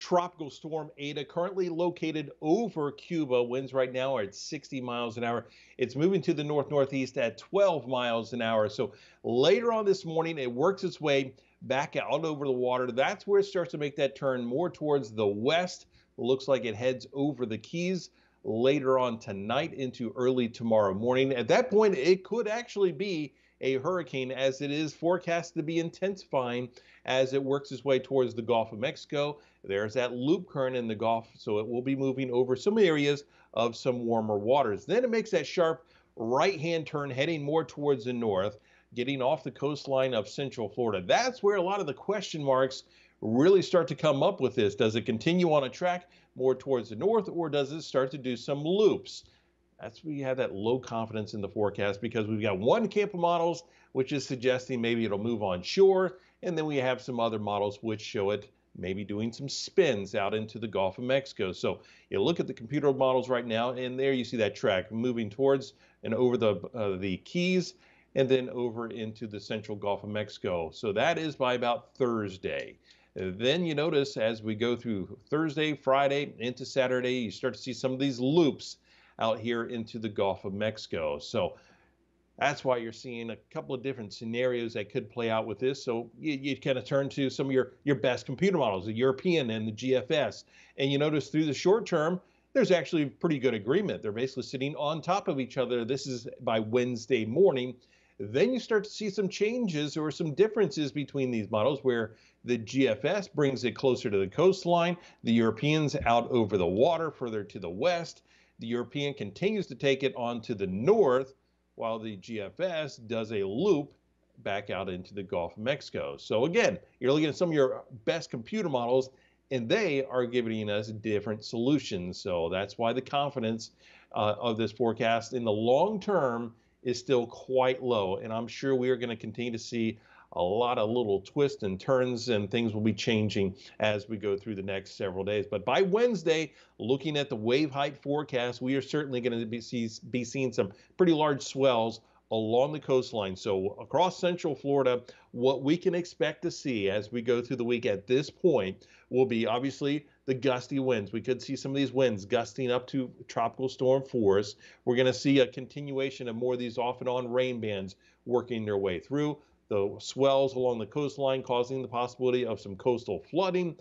Tropical storm Eta, currently located over Cuba. Winds right now are at 60 miles an hour. It's moving to the north-northeast at 12 miles an hour. So later on this morning, it works its way back out over the water. That's where it starts to make that turn more towards the west. It looks like it heads over the Keys later on tonight into early tomorrow morning. At that point, it could actually be a hurricane, as it is forecast to be intensifying as it works its way towards the Gulf of Mexico. There's that loop current in the Gulf, so it will be moving over some areas of some warmer waters. Then it makes that sharp right-hand turn heading more towards the north, getting off the coastline of central Florida. That's where a lot of the question marks really start to come up with this. Does it continue on a track more towards the north, or does it start to do some loops? That's where you have that low confidence in the forecast, because we've got one camp of models which is suggesting maybe it'll move on shore, and then we have some other models which show it maybe doing some spins out into the Gulf of Mexico. So you look at the computer models right now, and there you see that track moving towards and over the Keys, and then over into the central Gulf of Mexico. So that is by about Thursday. Then you notice as we go through Thursday, Friday, into Saturday, you start to see some of these loops out here into the Gulf of Mexico. So that's why you're seeing a couple of different scenarios that could play out with this. So you kind of turn to some of your best computer models, the European and the GFS. And you notice through the short term, there's actually pretty good agreement. They're basically sitting on top of each other. This is by Wednesday morning. Then you start to see some changes or some differences between these models, where the GFS brings it closer to the coastline, the Europeans out over the water further to the west. The European continues to take it on to the north, while the GFS does a loop back out into the Gulf of Mexico. So again, you're looking at some of your best computer models, and they are giving us different solutions. So that's why the confidence of this forecast in the long term is still quite low. And I'm sure we are going to continue to see a lot of little twists and turns, and things will be changing as we go through the next several days. But by Wednesday, looking at the wave height forecast, we are certainly going to be seeing some pretty large swells along the coastline. So across central Florida, what we can expect to see as we go through the week at this point will be obviously the gusty winds. We could see some of these winds gusting up to tropical storm force. We're going to see a continuation of more of these off and on rain bands working their way through. The swells along the coastline causing the possibility of some coastal flooding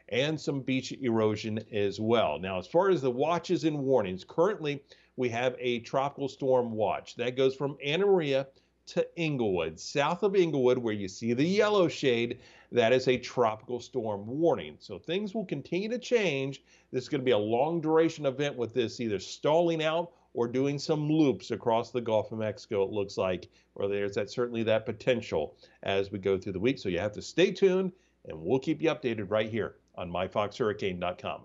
and some beach erosion as well. Now, as far as the watches and warnings, currently we have a tropical storm watch that goes from Anna Maria to Inglewood. South of Inglewood, where you see the yellow shade, that is a tropical storm warning. So things will continue to change. This is going to be a long duration event with this either stalling out or doing some loops across the Gulf of Mexico, it looks like, or there's certainly that potential as we go through the week. So you have to stay tuned, and we'll keep you updated right here on myfoxhurricane.com.